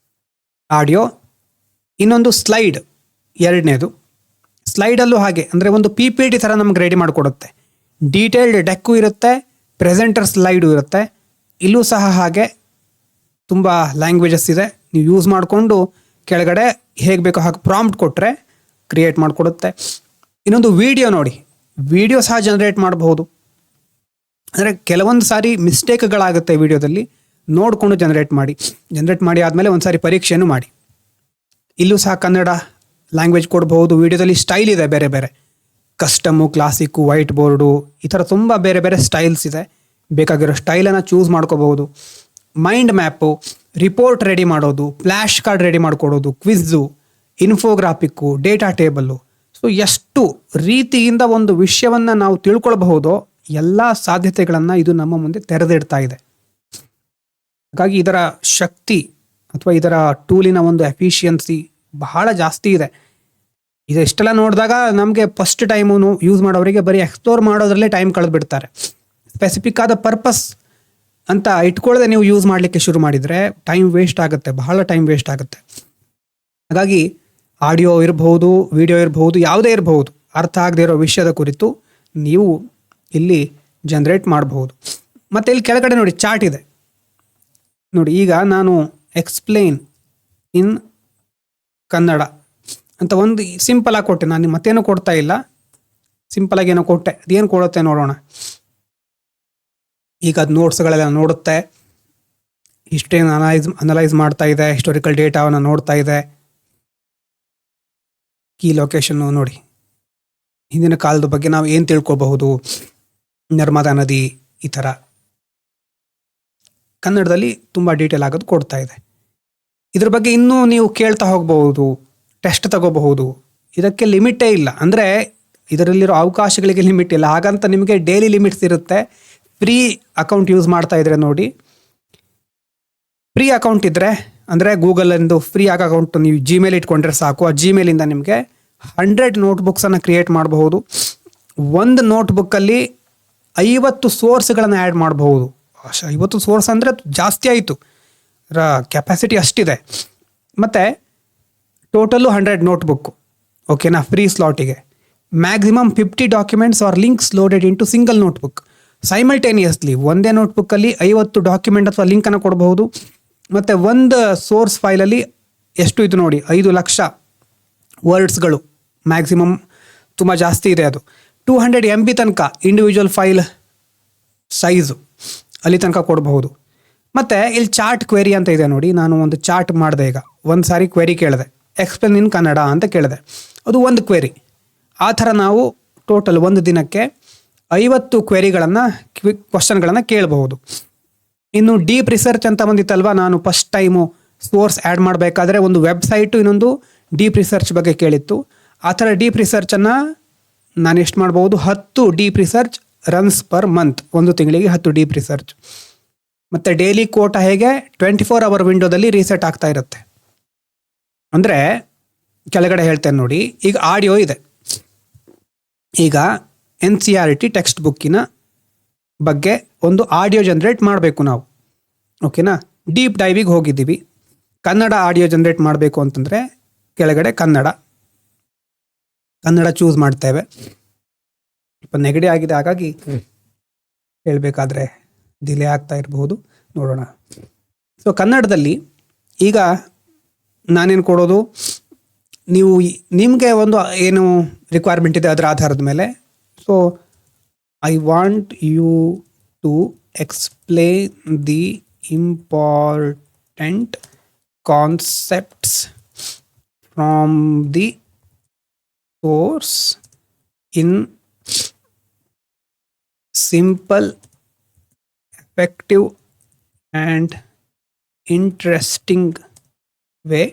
ಆಡಿಯೋ. ಇನ್ನೊಂದು ಸ್ಲೈಡ್, ಎರಡನೇದು ಸ್ಲೈಡಲ್ಲೂ ಹಾಗೆ, ಅಂದರೆ ಒಂದು PPT ಥರ ನಮ್ಗೆ ರೆಡಿ ಮಾಡಿಕೊಡುತ್ತೆ. ಡೀಟೇಲ್ಡ್ ಡೆಕ್ಕು ಇರುತ್ತೆ, ಪ್ರೆಸೆಂಟರ್ ಸ್ಲೈಡು ಇರುತ್ತೆ. ಇಲ್ಲೂ ಸಹ ಹಾಗೆ ತುಂಬ ಲ್ಯಾಂಗ್ವೇಜಸ್ ಇದೆ. ನೀವು ಯೂಸ್ ಮಾಡಿಕೊಂಡು ಕೆಳಗಡೆ ಹೇಗೆ ಬೇಕೋ ಹಾಗೆ ಪ್ರಾಂಪ್ಟ್ ಕೊಟ್ಟರೆ ಕ್ರಿಯೇಟ್ ಮಾಡಿಕೊಡುತ್ತೆ. ಇನ್ನೊಂದು ವಿಡಿಯೋ ನೋಡಿ, ವಿಡಿಯೋ ಸಹ ಜನ್ರೇಟ್ ಮಾಡಬಹುದು. ಅಂದರೆ ಕೆಲವೊಂದು ಸಾರಿ ಮಿಸ್ಟೇಕ್ಗಳಾಗುತ್ತೆ ವಿಡಿಯೋದಲ್ಲಿ, ನೋಡಿಕೊಂಡು ಜನ್ರೇಟ್ ಮಾಡಿ ಆದಮೇಲೆ ಒಂದು ಸಾರಿ ಪರೀಕ್ಷೆನೂ ಮಾಡಿ. ಇಲ್ಲೂ ಸಹ ಕನ್ನಡ ಲ್ಯಾಂಗ್ವೇಜ್ ಕೊಡಬಹುದು. ವಿಡಿಯೋದಲ್ಲಿ ಸ್ಟೈಲ್ ಇದೆ, ಬೇರೆ ಬೇರೆ ಕಸ್ಟಮು, ಕ್ಲಾಸಿಕ್ಕು, ವೈಟ್ ಬೋರ್ಡು, ಈ ಥರ ತುಂಬ ಬೇರೆ ಬೇರೆ ಸ್ಟೈಲ್ಸ್ ಇದೆ. ಬೇಕಾಗಿರೋ ಸ್ಟೈಲನ್ನು ಚೂಸ್ ಮಾಡ್ಕೋಬಹುದು. ಮೈಂಡ್ ಮ್ಯಾಪು, ರಿಪೋರ್ಟ್ ರೆಡಿ ಮಾಡೋದು, ಫ್ಲ್ಯಾಶ್ ಕಾರ್ಡ್ ರೆಡಿ ಮಾಡಿಕೊಡೋದು, ಕ್ವಿಝು, ಇನ್ಫೋಗ್ರಾಫಿಕ್ಕು, ಡೇಟಾ ಟೇಬಲ್ಲು. ಸೊ ಎಷ್ಟು ರೀತಿಯಿಂದ ಒಂದು ವಿಷಯವನ್ನು ನಾವು ತಿಳ್ಕೊಳ್ಬಹುದೋ ಎಲ್ಲ ಸಾಧ್ಯತೆಗಳನ್ನು ಇದು ನಮ್ಮ ಮುಂದೆ ತೆರೆದಿಡ್ತಾ ಇದೆ. ಹಾಗಾಗಿ ಇದರ ಶಕ್ತಿ ಅಥವಾ ಇದರ ಟೂಲಿನ ಒಂದು ಎಫಿಷಿಯನ್ಸಿ ಬಹಳ ಜಾಸ್ತಿ ಇದೆ. ಇದೆಷ್ಟೆಲ್ಲ ನೋಡಿದಾಗ ನಮಗೆ ಫಸ್ಟ್ ಟೈಮು ಯೂಸ್ ಮಾಡೋರಿಗೆ ಬರೀ ಎಕ್ಸ್ಪ್ಲೋರ್ ಮಾಡೋದ್ರಲ್ಲೇ ಟೈಮ್ ಕಳೆದ್ಬಿಡ್ತಾರೆ. ಸ್ಪೆಸಿಫಿಕ್ ಆದ ಪರ್ಪಸ್ ಅಂತ ಇಟ್ಕೊಳ್ಳದೆ ನೀವು ಯೂಸ್ ಮಾಡಲಿಕ್ಕೆ ಶುರು ಮಾಡಿದರೆ ಟೈಮ್ ವೇಸ್ಟ್ ಆಗುತ್ತೆ, ಬಹಳ ಟೈಮ್ ವೇಸ್ಟ್ ಆಗುತ್ತೆ. ಹಾಗಾಗಿ ಆಡಿಯೋ ಇರಬಹುದು, ವಿಡಿಯೋ ಇರಬಹುದು, ಯಾವುದೇ ಇರಬಹುದು, ಅರ್ಥ ಆಗದೇ ಇರೋ ವಿಷಯದ ಕುರಿತು ನೀವು ಇಲ್ಲಿ ಜನರೇಟ್ ಮಾಡಬಹುದು. ಮತ್ತು ಇಲ್ಲಿ ಕೆಳಗಡೆ ನೋಡಿ ಚಾರ್ಟ್ ಇದೆ ನೋಡಿ. ಈಗ ನಾನು ಎಕ್ಸ್ಪ್ಲೇನ್ ಇನ್ ಕನ್ನಡ ಅಂತ ಒಂದು ಸಿಂಪಲ್ ಆಗಿ ಕೊಟ್ಟೆ. ನಾನು ಮತ್ತೇನು ಕೊಡ್ತಾ ಇಲ್ಲ, ಸಿಂಪಲ್ ಆಗಿ ಏನೋ ಕೊಟ್ಟೆ. ಅದೇನು ಕೊಡುತ್ತೆ ನೋಡೋಣ. ಈಗ ಅದು ನೋಟ್ಸ್ಗಳೆಲ್ಲ ನೋಡುತ್ತೆ, ಹಿಸ್ಟ್ರಿಯನ್ನು ಅನಲೈಸ್ ಮಾಡ್ತಾ ಇದೆ, ಹಿಸ್ಟೋರಿಕಲ್ ಡೇಟಾವನ್ನು ನೋಡ್ತಾ ಇದೆ. ಕೀ ಲೊಕೇಶನ್ನು ನೋಡಿ, ಹಿಂದಿನ ಕಾಲದ ಬಗ್ಗೆ ನಾವು ಏನು ತಿಳ್ಕೊಬಹುದು, ನರ್ಮದಾ ನದಿ, ಈ ಥರ ಕನ್ನಡದಲ್ಲಿ ತುಂಬ ಡೀಟೇಲ್ ಆಗೋದು ಕೊಡ್ತಾ ಇದೆ. ಇದ್ರ ಬಗ್ಗೆ ಇನ್ನೂ ನೀವು ಕೇಳ್ತಾ ಹೋಗಬಹುದು, ಟೆಸ್ಟ್ ತಗೋಬಹುದು. ಇದಕ್ಕೆ ಲಿಮಿಟೇ ಇಲ್ಲ, ಅಂದರೆ ಇದರಲ್ಲಿರೋ ಅವಕಾಶಗಳಿಗೆ ಲಿಮಿಟ್ ಇಲ್ಲ. ಹಾಗಂತ ನಿಮಗೆ ಡೈಲಿ ಲಿಮಿಟ್ಸ್ ಇರುತ್ತೆ. ಫ್ರೀ ಅಕೌಂಟ್ ಯೂಸ್ ಮಾಡ್ತಾ ಇದ್ರೆ ನೋಡಿ, ಫ್ರೀ ಅಕೌಂಟ್ ಇದ್ದರೆ ಅಂದರೆ ಗೂಗಲಿಂದು ಫ್ರೀ ಅಕೌಂಟ್ ನೀವು ಜಿಮೇಲ್ ಇಟ್ಕೊಂಡ್ರೆ ಸಾಕು. ಆ ಜಿಮೇಲಿಂದ ನಿಮಗೆ 100 ನೋಟ್ಬುಕ್ಸನ್ನು ಕ್ರಿಯೇಟ್ ಮಾಡಬಹುದು. ಒಂದು ನೋಟ್ಬುಕ್ಕಲ್ಲಿ 50 ಸೋರ್ಸ್ಗಳನ್ನು ಆ್ಯಡ್ ಮಾಡಬಹುದು. 50 ಸೋರ್ಸ್ ಅಂದರೆ ಜಾಸ್ತಿ ಆಯಿತು, ಅದರ ಕೆಪಾಸಿಟಿ ಅಷ್ಟಿದೆ. ಮತ್ತು ಟೋಟಲು 100 ನೋಟ್ಬುಕ್ಕು, ಓಕೆನಾ, ಫ್ರೀ ಸ್ಲಾಟಿಗೆ. Maximum 50 documents or links loaded into single notebook. Simultaneously ಒಂದೇ ನೋಟ್ಬುಕ್ಕಲ್ಲಿ 50 ಡಾಕ್ಯುಮೆಂಟ್ ಅಥವಾ ಲಿಂಕನ್ನು ಕೊಡಬಹುದು. ಮತ್ತು ಒಂದು ಸೋರ್ಸ್ ಫೈಲಲ್ಲಿ ಎಷ್ಟು ಇದು ನೋಡಿ, 5 ಲಕ್ಷ ವರ್ಡ್ಸ್ಗಳು ಮ್ಯಾಕ್ಸಿಮಮ್, ತುಂಬ ಜಾಸ್ತಿ ಇದೆ ಅದು. 200 MB ತನಕ ಇಂಡಿವಿಜುವಲ್ ಫೈಲ್ ಸೈಜು ಅಲ್ಲಿ ತನಕ ಕೊಡಬಹುದು. ಮತ್ತು ಇಲ್ಲಿ ಚಾರ್ಟ್ ಕ್ವೆರಿ ಅಂತ ಇದೆ ನೋಡಿ. ನಾನು ಒಂದು ಚಾರ್ಟ್ ಮಾಡಿದೆ. ಈಗ ಒಂದು ಸಾರಿ ಕ್ವೆರಿ ಕೇಳಿದೆ, ಎಕ್ಸ್ಪ್ಲೇನ್ ಇನ್ ಕನ್ನಡ ಅಂತ ಕೇಳಿದೆ, ಅದು ಒಂದು ಕ್ವೆರಿ. ಆ ಥರ ನಾವು ಟೋಟಲ್ ಒಂದು ದಿನಕ್ಕೆ 50 ಕ್ವೆರಿಗಳನ್ನು, ಕ್ವಶನ್ಗಳನ್ನು ಕೇಳಬಹುದು. ಇನ್ನು ಡೀಪ್ ರಿಸರ್ಚ್ ಅಂತ ಬಂದಿತ್ತಲ್ವ, ನಾನು ಫಸ್ಟ್ ಟೈಮು ಸೋರ್ಸ್ ಆ್ಯಡ್ ಮಾಡಬೇಕಾದ್ರೆ ಒಂದು ವೆಬ್ಸೈಟು ಇನ್ನೊಂದು ಡೀಪ್ ರಿಸರ್ಚ್ ಬಗ್ಗೆ ಕೇಳಿತ್ತು. ಆ ಥರ ಡೀಪ್ ರಿಸರ್ಚನ್ನು ನಾನು ಎಷ್ಟು ಮಾಡ್ಬೋದು, 10 deep research runs per month, ಒಂದು ತಿಂಗಳಿಗೆ 10 ಡೀಪ್ ರಿಸರ್ಚ್. ಮತ್ತು ಡೈಲಿ ಕೋಟ ಹೇಗೆ 24 ಅವರ್ ವಿಂಡೋದಲ್ಲಿ ರೀಸೆಟ್ ಆಗ್ತಾ ಇರುತ್ತೆ. ಅಂದರೆ ಕೆಳಗಡೆ ಹೇಳ್ತೇನೆ ನೋಡಿ, ಈಗ ಆಡಿಯೋ ಇದೆ. ಈಗ NCERT ಟೆಕ್ಸ್ಟ್ ಬುಕ್ಕಿನ ಬಗ್ಗೆ ಒಂದು ಆಡಿಯೋ ಜನ್ರೇಟ್ ಮಾಡಬೇಕು ನಾವು, ಓಕೆನಾ. ಡೀಪ್ ಡೈವಿಗೆ ಹೋಗಿದ್ದೀವಿ. ಕನ್ನಡ ಆಡಿಯೋ ಜನ್ರೇಟ್ ಮಾಡಬೇಕು ಅಂತಂದರೆ ಕೆಳಗಡೆ ಕನ್ನಡ ಚೂಸ್ ಮಾಡ್ತೇವೆ. ಸ್ವಲ್ಪ ನೆಗಡಿ ಆಗಿದೆ, ಹಾಗಾಗಿ ಹೇಳಬೇಕಾದ್ರೆ ಡಿಲೇ ಆಗ್ತಾ ಇರಬಹುದು, ನೋಡೋಣ. ಸೊ ಕನ್ನಡದಲ್ಲಿ ಈಗ ನಾನೇನು ಕೊಡೋದು, ನೀವು ನಿಮಗೆ ಒಂದು ಏನು ರಿಕ್ವೈರ್ಮೆಂಟ್ ಇದೆ ಅದರ ಆಧಾರದ ಮೇಲೆ. So I want you to explain the important concepts from the source in simple, effective and interesting way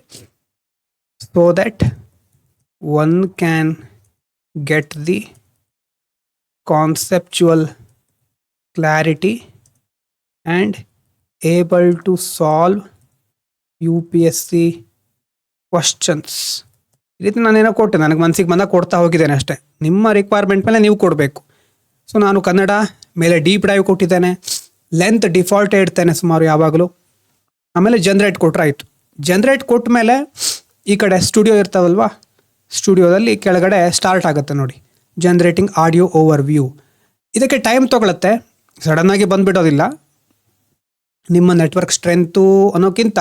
so that one can get the conceptual clarity and able to solve UPSC questions. ಈ ರೀತಿ ನಾನೇನೋ ಕೊಟ್ಟೆ, ನನಗೆ ಮನಸ್ಸಿಗೆ ಬಂದಾಗ ಕೊಡ್ತಾ ಹೋಗಿದ್ದೇನೆ ಅಷ್ಟೇ. ನಿಮ್ಮ ರಿಕ್ವೈರ್ಮೆಂಟ್ ಮೇಲೆ ನೀವು ಕೊಡಬೇಕು. ಸೊ ನಾನು ಕನ್ನಡ ಮೇಲೆ ಡೀಪ್ ಡೈವ್ ಕೊಟ್ಟಿದ್ದೇನೆ. ಲೆಂತ್ ಡಿಫಾಲ್ಟ್ ಇಡ್ತೇನೆ ಸುಮಾರು ಯಾವಾಗಲೂ. ಆಮೇಲೆ ಜನ್ರೇಟ್ ಕೊಟ್ಟರೆ ಆಯಿತು. ಜನ್ರೇಟ್ ಕೊಟ್ಟ ಮೇಲೆ ಈ ಕಡೆ ಸ್ಟುಡಿಯೋ ಇರ್ತಾವಲ್ವ, ಸ್ಟುಡಿಯೋದಲ್ಲಿ ಕೆಳಗಡೆ ಸ್ಟಾರ್ಟ್ ಆಗುತ್ತೆ ನೋಡಿ, ಜನ್ರೇಟಿಂಗ್ ಆಡಿಯೋ ಓವರ್ ವ್ಯೂ. ಇದಕ್ಕೆ ಟೈಮ್ ತೊಗೊಳುತ್ತೆ, ಸಡನ್ನಾಗಿ ಬಂದುಬಿಡೋದಿಲ್ಲ. ನಿಮ್ಮ ನೆಟ್ವರ್ಕ್ ಸ್ಟ್ರೆಂತು ಅನ್ನೋಕ್ಕಿಂತ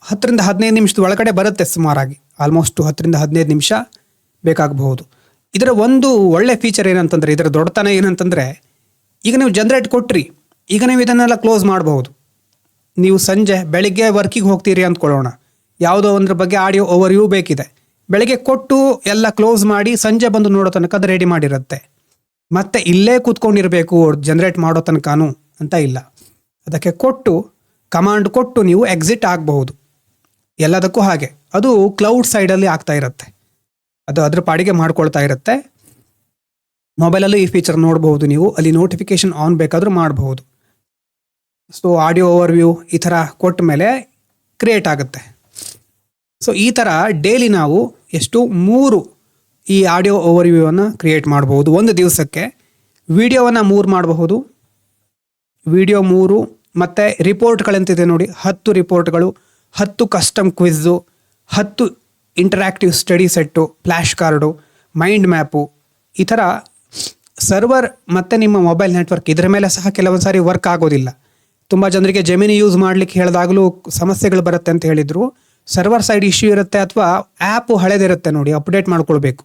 10 ರಿಂದ 15 ನಿಮಿಷದ ಒಳಗಡೆ ಬರುತ್ತೆ ಸುಮಾರಾಗಿ. ಆಲ್ಮೋಸ್ಟ್ 10 ರಿಂದ 15 ನಿಮಿಷ ಬೇಕಾಗಬಹುದು. ಇದರ ಒಂದು ಒಳ್ಳೆ ಫೀಚರ್ ಏನಂತಂದರೆ, ಇದರ ದೊಡ್ಡತನ ಏನಂತಂದರೆ, ಈಗ ನೀವು ಜನ್ರೇಟ್ ಕೊಟ್ರಿ, ಈಗ ನೀವು ಇದನ್ನೆಲ್ಲ ಕ್ಲೋಸ್ ಮಾಡಬಹುದು. ನೀವು ಸಂಜೆ ಬೆಳಿಗ್ಗೆ ವರ್ಕಿಗೆ ಹೋಗ್ತೀರಿ ಅಂದ್ಕೊಳ್ಳೋಣ, ಯಾವುದೋ ಒಂದ್ರ ಬಗ್ಗೆ ಆಡಿಯೋ ಓವರ್ ವ್ಯೂ ಬೇಕಿದೆ, ಬೆಳಿಗ್ಗೆ ಕೊಟ್ಟು ಎಲ್ಲ ಕ್ಲೋಸ್ ಮಾಡಿ ಸಂಜೆ ಬಂದು ನೋಡೋ ತನಕ ಅದು ರೆಡಿ ಮಾಡಿರುತ್ತೆ. ಮತ್ತೆ ಇಲ್ಲೇ ಕೂತ್ಕೊಂಡಿರಬೇಕು ಜನ್ರೇಟ್ ಮಾಡೋ ತನಕನೂ ಅಂತ ಇಲ್ಲ. ಅದಕ್ಕೆ ಕೊಟ್ಟು ಕಮಾಂಡ್ ಕೊಟ್ಟು ನೀವು ಎಕ್ಸಿಟ್ ಆಗಬಹುದು. ಎಲ್ಲದಕ್ಕೂ ಹಾಗೆ ಅದು ಕ್ಲೌಡ್ ಸೈಡಲ್ಲಿ ಆಗ್ತಾ ಇರುತ್ತೆ, ಅದು ಅದ್ರ ಪಾಡಿಗೆ ಮಾಡ್ಕೊಳ್ತಾ ಇರುತ್ತೆ. ಮೊಬೈಲಲ್ಲೂ ಈ ಫೀಚರ್ ನೋಡಬಹುದು ನೀವು, ಅಲ್ಲಿ ನೋಟಿಫಿಕೇಶನ್ ಆನ್ ಬೇಕಾದರೂ ಮಾಡಬಹುದು. ಸೊ ಆಡಿಯೋ ಓವರ್ವ್ಯೂ ಈ ಥರ ಕೊಟ್ಟ ಮೇಲೆ ಕ್ರಿಯೇಟ್ ಆಗುತ್ತೆ. ಸೊ ಈ ಥರ ಡೈಲಿ ನಾವು 3 ಈ ಆಡಿಯೋ ಓವರ್ವ್ಯೂವನ್ನು ಕ್ರಿಯೇಟ್ ಮಾಡಬಹುದು ಒಂದು ದಿವಸಕ್ಕೆ. ವಿಡಿಯೋವನ್ನು 3 ಮಾಡಬಹುದು, ವಿಡಿಯೋ 3, ಮತ್ತು ರಿಪೋರ್ಟ್ಗಳಂತಿದೆ ನೋಡಿ, 10 ರಿಪೋರ್ಟ್ಗಳು, 10 custom quiz, 10 interactive study set, flash card, mind map. ಈ ಥರ ಸರ್ವರ್ ಮತ್ತು ನಿಮ್ಮ ಮೊಬೈಲ್ ನೆಟ್ವರ್ಕ್ ಇದರ ಮೇಲೆ ಸಹ ಕೆಲವೊಂದು ಸಾರಿ ವರ್ಕ್ ಆಗೋದಿಲ್ಲ. ತುಂಬ ಜನರಿಗೆ ಜೆಮಿನಿ ಯೂಸ್ ಮಾಡಲಿಕ್ಕೆ ಹೇಳಿದಾಗಲೂ ಸಮಸ್ಯೆಗಳು ಬರುತ್ತೆ ಅಂತ ಹೇಳಿದರು. ಸರ್ವರ್ ಸೈಡ್ ಇಶ್ಯೂ ಇರುತ್ತೆ, ಅಥವಾ ಆ್ಯಪು ಹಳೆದಿರುತ್ತೆ ನೋಡಿ, ಅಪ್ಡೇಟ್ ಮಾಡ್ಕೊಳ್ಬೇಕು.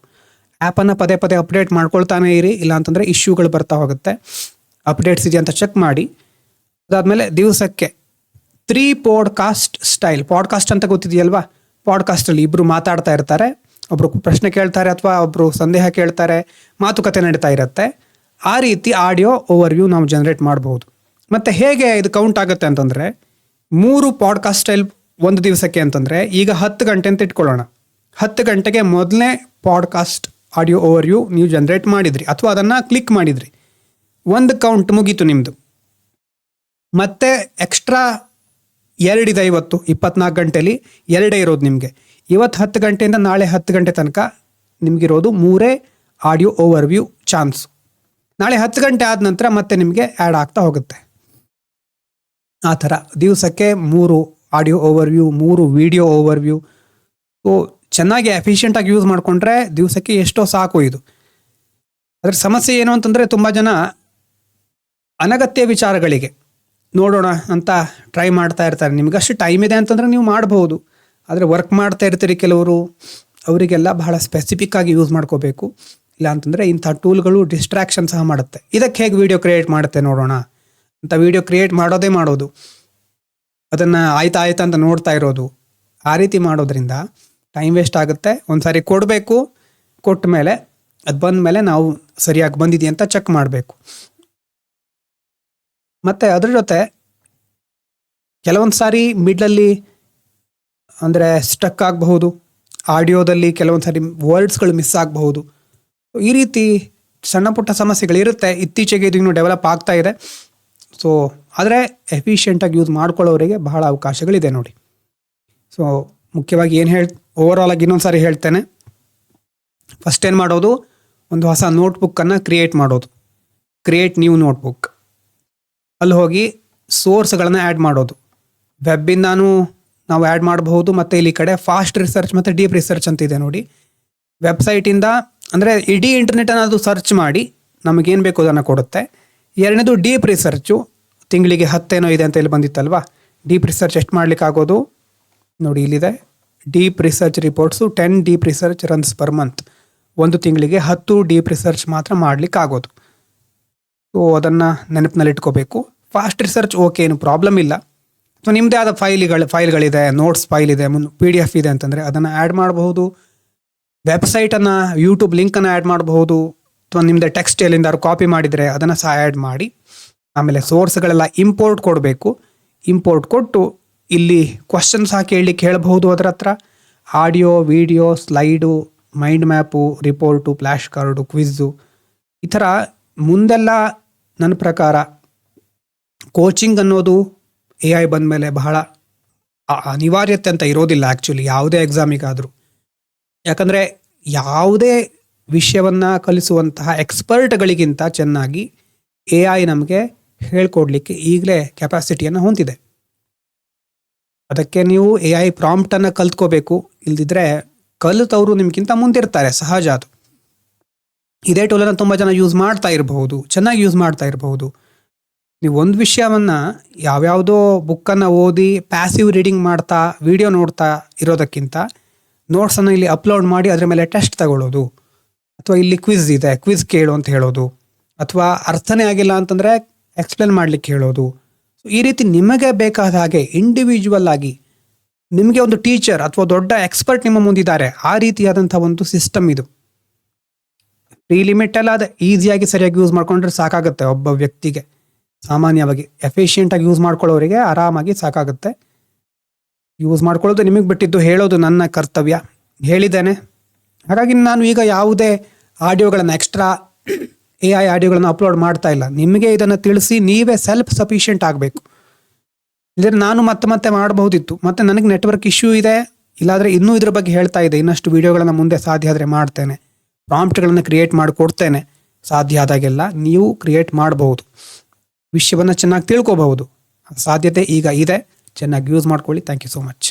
ಆ್ಯಪನ್ನು ಪದೇ ಪದೇ ಅಪ್ಡೇಟ್ ಮಾಡ್ಕೊಳ್ತಾನೆ ಇರಿ, ಇಲ್ಲಾಂತಂದರೆ ಇಶ್ಯೂಗಳು ಬರ್ತಾ ಹೋಗುತ್ತೆ. ಅಪ್ಡೇಟ್ಸ್ ಇದೆಯಾ ಅಂತ ಚೆಕ್ ಮಾಡಿ. ಅದಾದಮೇಲೆ ದಿವಸಕ್ಕೆ 3 ಪಾಡ್ಕಾಸ್ಟ್ ಸ್ಟೈಲ್. ಪಾಡ್ಕಾಸ್ಟ್ ಅಂತ ಗೊತ್ತಿದೆಯಲ್ವಾ? ಪಾಡ್ಕಾಸ್ಟಲ್ಲಿ ಇಬ್ಬರು ಮಾತಾಡ್ತಾ ಇರ್ತಾರೆ, ಒಬ್ಬರು ಪ್ರಶ್ನೆ ಕೇಳ್ತಾರೆ ಅಥವಾ ಒಬ್ಬರು ಸಂದೇಹ ಕೇಳ್ತಾರೆ, ಮಾತುಕತೆ ನಡೀತಾ ಇರುತ್ತೆ. ಆ ರೀತಿ ಆಡಿಯೋ ಓವರ್ವ್ಯೂ ನಾವು ಜನರೇಟ್ ಮಾಡ್ಬೋದು. ಮತ್ತು ಹೇಗೆ ಇದು ಕೌಂಟ್ ಆಗುತ್ತೆ ಅಂತಂದರೆ, 3 ಪಾಡ್ಕಾಸ್ಟ್ ಸ್ಟೈಲ್ ಒಂದು ದಿವಸಕ್ಕೆ ಅಂತಂದರೆ, ಈಗ 10 ಗಂಟೆ ಅಂತ ಇಟ್ಕೊಳ್ಳೋಣ. 10 ಗಂಟೆಗೆ ಮೊದಲನೇ ಪಾಡ್ಕಾಸ್ಟ್ ಆಡಿಯೋ ಓವರ್ವ್ಯೂ ನೀವು ಜನರೇಟ್ ಮಾಡಿದ್ರಿ ಅಥವಾ ಅದನ್ನು ಕ್ಲಿಕ್ ಮಾಡಿದ್ರಿ, ಒಂದು ಕೌಂಟ್ ಮುಗೀತು ನಿಮ್ಮದು. ಮತ್ತೆ ಎಕ್ಸ್ಟ್ರಾ 2 ಇದೆ. ಇವತ್ತು 24 ಗಂಟೆಯಲ್ಲಿ 2 ಇರೋದು ನಿಮಗೆ. ಇವತ್ತು 10 ಗಂಟೆಯಿಂದ ನಾಳೆ 10 ಗಂಟೆ ತನಕ ನಿಮಗಿರೋದು 3 ಆಡಿಯೋ ಓವರ್ವ್ಯೂ ಚಾನ್ಸ್. ನಾಳೆ 10 ಗಂಟೆ ಆದ ನಂತರ ಮತ್ತೆ ನಿಮಗೆ ಆ್ಯಡ್ ಆಗ್ತಾ ಹೋಗುತ್ತೆ. ಆ ಥರ ದಿವಸಕ್ಕೆ 3 audio overview, 3 video overview. So ಚೆನ್ನಾಗಿ ಎಫಿಷಿಯೆಂಟಾಗಿ ಯೂಸ್ ಮಾಡಿಕೊಂಡ್ರೆ ದಿವಸಕ್ಕೆ ಎಷ್ಟೋ ಸಾಕು ಇದು. ಅದರ ಸಮಸ್ಯೆ ಏನು ಅಂತಂದರೆ, ತುಂಬ ಜನ ಅನಗತ್ಯ ವಿಚಾರಗಳಿಗೆ ನೋಡೋಣ ಅಂತ ಟ್ರೈ ಮಾಡ್ತಾ ಇರ್ತಾರೆ. ನಿಮಗಷ್ಟು ಟೈಮ್ ಇದೆ ಅಂತಂದರೆ ನೀವು ಮಾಡ್ಬೋದು, ಆದರೆ ವರ್ಕ್ ಮಾಡ್ತಾ ಇರ್ತೀರಿ ಕೆಲವರು, ಅವರಿಗೆಲ್ಲ ಬಹಳ ಸ್ಪೆಸಿಫಿಕ್ ಆಗಿ ಯೂಸ್ ಮಾಡ್ಕೋಬೇಕು. ಇಲ್ಲ ಅಂತಂದರೆ ಇಂಥ ಟೂಲ್ಗಳು ಡಿಸ್ಟ್ರಾಕ್ಷನ್ ಸಹ ಮಾಡುತ್ತೆ. ಇದಕ್ಕೆ ಹೇಗೆ ವೀಡಿಯೋ ಕ್ರಿಯೇಟ್ ಮಾಡುತ್ತೆ ನೋಡೋಣ ಅಂತ ವೀಡಿಯೋ ಕ್ರಿಯೇಟ್ ಮಾಡೋದು, ಅದನ್ನು ಆಯ್ತಾ ಅಂತ ನೋಡ್ತಾ ಇರೋದು, ಆ ರೀತಿ ಮಾಡೋದ್ರಿಂದ ಟೈಮ್ ವೇಸ್ಟ್ ಆಗುತ್ತೆ. ಒಂದು ಸಾರಿ ಕೊಡಬೇಕು, ಕೊಟ್ಟ ಮೇಲೆ ಅದು ಬಂದ ಮೇಲೆ ನಾವು ಸರಿಯಾಗಿ ಬಂದಿದೆಯಂತ ಚೆಕ್ ಮಾಡಬೇಕು. ಮತ್ತು ಅದ್ರ ಜೊತೆ ಕೆಲವೊಂದು ಸಾರಿ ಮಿಡ್ಲಲ್ಲಿ ಅಂದರೆ ಸ್ಟಕ್ ಆಗಬಹುದು, ಆಡಿಯೋದಲ್ಲಿ ಕೆಲವೊಂದು ಸಾರಿ ವರ್ಡ್ಸ್ಗಳು ಮಿಸ್ ಆಗಬಹುದು. ಈ ರೀತಿ ಸಣ್ಣ ಪುಟ್ಟ ಸಮಸ್ಯೆಗಳಿರುತ್ತೆ. ಇತ್ತೀಚೆಗೆ ಇದು ಇನ್ನೂ ಡೆವಲಪ್ ಆಗ್ತಾ ಇದೆ. ಸೊ ಆದರೆ ಎಫಿಷಿಯೆಂಟಾಗಿ ಯೂಸ್ ಮಾಡ್ಕೊಳ್ಳೋರಿಗೆ ಬಹಳ ಅವಕಾಶಗಳಿದೆ ನೋಡಿ. ಸೊ ಮುಖ್ಯವಾಗಿ ಓವರಾಲ್ ಆಗಿ ಇನ್ನೊಂದು ಸಾರಿ ಹೇಳ್ತೇನೆ. ಫಸ್ಟ್ ಏನು ಮಾಡೋದು, ಒಂದು ಹೊಸ ನೋಟ್ಬುಕ್ಕನ್ನು ಕ್ರಿಯೇಟ್ ಮಾಡೋದು, ಕ್ರಿಯೇಟ್ ನ್ಯೂ ನೋಟ್ಬುಕ್. ಅಲ್ಲಿ ಹೋಗಿ ಸೋರ್ಸ್ಗಳನ್ನು ಆ್ಯಡ್ ಮಾಡೋದು. ವೆಬ್ಬಿಂದಾನು ನಾವು ಆ್ಯಡ್ ಮಾಡಬಹುದು, ಮತ್ತು ಇಲ್ಲಿ ಕಡೆ ಫಾಸ್ಟ್ ರಿಸರ್ಚ್ ಮತ್ತು ಡೀಪ್ ರಿಸರ್ಚ್ ಅಂತಿದೆ ನೋಡಿ. ವೆಬ್ಸೈಟಿಂದ ಅಂದರೆ ಇಡೀ ಇಂಟರ್ನೆಟನ್ನು ಅದು ಸರ್ಚ್ ಮಾಡಿ ನಮಗೇನು ಬೇಕು ಅದನ್ನು ಕೊಡುತ್ತೆ. ಎರಡನೇದು ಡೀಪ್ ರಿಸರ್ಚು, ತಿಂಗಳಿಗೆ 10 ಇದೆ ಅಂತ ಇಲ್ಲಿ ಬಂದಿತ್ತಲ್ವಾ. ಡೀಪ್ ರಿಸರ್ಚ್ ಎಷ್ಟು ಮಾಡಲಿಕ್ಕಾಗೋದು ನೋಡಿ, ಇಲ್ಲಿದೆ deep research reports. 10 deep research runs per month. ಒಂದು ತಿಂಗಳಿಗೆ 10 ಡೀಪ್ ರಿಸರ್ಚ್ ಮಾತ್ರ ಮಾಡಲಿಕ್ಕಾಗೋದು. ಸೊ ಅದನ್ನು ನೆನಪಿನಲ್ಲಿ ಇಟ್ಕೋಬೇಕು. ಫಾಸ್ಟ್ ರಿಸರ್ಚ್ ಓಕೆ, ಏನು ಪ್ರಾಬ್ಲಮ್ ಇಲ್ಲ. ಸೊ ನಿಮ್ಮದೇ ಆದ ಫೈಲ್ಗಳಿದೆ, ನೋಟ್ಸ್ ಫೈಲ್ ಇದೆ, PDF ಇದೆ ಅಂತಂದರೆ ಅದನ್ನು ಆ್ಯಡ್ ಮಾಡಬಹುದು. ವೆಬ್ಸೈಟನ್ನು, ಯೂಟ್ಯೂಬ್ ಲಿಂಕನ್ನು ಆ್ಯಡ್ ಮಾಡಬಹುದು, ಅಥವಾ ನಿಮ್ಮದೇ ಟೆಕ್ಸ್ಟ್ ಎಲ್ಲಿಂದಾದ್ರು ಕಾಪಿ ಮಾಡಿದರೆ ಅದನ್ನು ಸಹ ಆ್ಯಡ್ ಮಾಡಿ. ಆಮೇಲೆ ಸೋರ್ಸ್ಗಳೆಲ್ಲ ಇಂಪೋರ್ಟ್ ಕೊಡಬೇಕು. ಇಂಪೋರ್ಟ್ ಕೊಟ್ಟು ಇಲ್ಲಿ ಕ್ವಶನ್ಸ್ ಸಹ ಕೇಳಲಿಕ್ಕೆ ಹೇಳಬಹುದು. ಅದರ ಹತ್ರ audio, video, slide, mind map, report, flash card, quiz. ಈ ಥರ ಮುಂದೆಲ್ಲ ನನ್ನ ಪ್ರಕಾರ ಕೋಚಿಂಗ್ ಅನ್ನೋದು AI ಬಂದ ಮೇಲೆ ಬಹಳ ಅನಿವಾರ್ಯತೆ ಅಂತ ಇರೋದಿಲ್ಲ ಆ್ಯಕ್ಚುಲಿ, ಯಾವುದೇ ಎಕ್ಸಾಮಿಗಾದರೂ. ಯಾಕಂದರೆ ಯಾವುದೇ ವಿಷಯವನ್ನು ಕಲಿಸುವಂತಹ ಎಕ್ಸ್ಪರ್ಟ್ಗಳಿಗಿಂತ ಚೆನ್ನಾಗಿ AI ನಮಗೆ ಹೇಳ್ಕೊಡ್ಲಿಕ್ಕೆ ಈಗಲೇ ಕೆಪಾಸಿಟಿಯನ್ನು ಹೊಂದಿದೆ. ಅದಕ್ಕೆ ನೀವು AI ಪ್ರಾಂಪ್ಟನ್ನು ಕಲ್ತ್ಕೋಬೇಕು. ಇಲ್ದಿದ್ರೆ ಕಲಿತವರು ನಿಮಗಿಂತ ಮುಂದಿರ್ತಾರೆ, ಸಹಜ ಅದು. ಇದೇ ಟೂಲನ್ನು ತುಂಬ ಜನ ಯೂಸ್ ಮಾಡ್ತಾ ಇರಬಹುದು, ಚೆನ್ನಾಗಿ ಯೂಸ್ ಮಾಡ್ತಾ ಇರಬಹುದು. ನೀವು ಒಂದು ವಿಷಯವನ್ನು ಯಾವ್ಯಾವುದೋ ಬುಕ್ಕನ್ನು ಓದಿ ಪ್ಯಾಸಿವ್ ರೀಡಿಂಗ್ ಮಾಡ್ತಾ ವಿಡಿಯೋ ನೋಡ್ತಾ ಇರೋದಕ್ಕಿಂತ ನೋಟ್ಸನ್ನು ಇಲ್ಲಿ ಅಪ್ಲೋಡ್ ಮಾಡಿ ಅದರ ಮೇಲೆ ಟೆಸ್ಟ್ ತಗೊಳ್ಳೋದು, ಅಥವಾ ಇಲ್ಲಿ ಕ್ವಿಝ್ ಇದೆ ಕ್ವಿಝ್ ಕೇಳು ಅಂತ ಹೇಳೋದು, ಅಥವಾ ಅರ್ಥನೇ ಆಗಿಲ್ಲ ಅಂತಂದರೆ ಎಕ್ಸ್ಪ್ಲೇನ್ ಮಾಡಲಿಕ್ಕೆ ಹೇಳೋದು. ಸೊ ಈ ರೀತಿ ನಿಮಗೆ ಬೇಕಾದ ಹಾಗೆ ಇಂಡಿವಿಜುವಲ್ ಆಗಿ ನಿಮಗೆ ಒಂದು ಟೀಚರ್ ಅಥವಾ ದೊಡ್ಡ ಎಕ್ಸ್ಪರ್ಟ್ ನಿಮ್ಮ ಮುಂದಿದ್ದಾರೆ, ಆ ರೀತಿಯಾದಂಥ ಒಂದು ಸಿಸ್ಟಮ್ ಇದು. ಫ್ರೀ ಲಿಮಿಟ್ ಎಲ್ಲ ಅದು ಈಸಿಯಾಗಿ ಸರಿಯಾಗಿ ಯೂಸ್ ಮಾಡ್ಕೊಂಡ್ರೆ ಸಾಕಾಗುತ್ತೆ ಒಬ್ಬ ವ್ಯಕ್ತಿಗೆ. ಸಾಮಾನ್ಯವಾಗಿ ಎಫಿಷಿಯೆಂಟಾಗಿ ಯೂಸ್ ಮಾಡ್ಕೊಳ್ಳೋರಿಗೆ ಆರಾಮಾಗಿ ಸಾಕಾಗುತ್ತೆ. ಯೂಸ್ ಮಾಡ್ಕೊಳ್ಳೋದು ನಿಮಗೆ ಬಿಟ್ಟಿದ್ದು, ಹೇಳೋದು ನನ್ನ ಕರ್ತವ್ಯ. ಹೇಳಿದ್ದೇನೆ. ಹಾಗಾಗಿ ನಾನು ಈಗ ಯಾವುದೇ ಆಡಿಯೋಗಳನ್ನು ಎಕ್ಸ್ಟ್ರಾ AI ಆಡಿಯೋಗಳನ್ನು ಅಪ್ಲೋಡ್ ಮಾಡ್ತಾ ಇಲ್ಲ. ನಿಮಗೆ ಇದನ್ನು ತಿಳಿಸಿ ನೀವೇ ಸೆಲ್ಫ್ ಸಫಿಷಿಯೆಂಟ್ ಆಗಬೇಕು. ಇಲ್ಲದ್ರೆ ನಾನು ಮತ್ತೆ ಮಾಡಬಹುದಿತ್ತು. ಮತ್ತೆ ನನಗೆ ನೆಟ್ವರ್ಕ್ ಇಶ್ಯೂ ಇದೆ, ಇಲ್ಲಾಂದರೆ ಇನ್ನೂ ಇದ್ರ ಬಗ್ಗೆ ಹೇಳ್ತಾ ಇದೆ. ಇನ್ನಷ್ಟು ವಿಡಿಯೋಗಳನ್ನು ಮುಂದೆ ಸಾಧ್ಯ ಆದರೆ ಮಾಡ್ತೇನೆ. ಪ್ರಾಂಪ್ಟ್ಗಳನ್ನು ಕ್ರಿಯೇಟ್ ಮಾಡಿಕೊಡ್ತೇನೆ. ಸಾಧ್ಯ ಆದಾಗೆಲ್ಲ ನೀವು ಕ್ರಿಯೇಟ್ ಮಾಡಬಹುದು, ವಿಷಯವನ್ನು ಚೆನ್ನಾಗಿ ತಿಳ್ಕೊಬಹುದು. ಸಾಧ್ಯತೆ ಈಗ ಇದೆ. ಚೆನ್ನಾಗಿ ಯೂಸ್ ಮಾಡ್ಕೊಳ್ಳಿ. Thank you so much.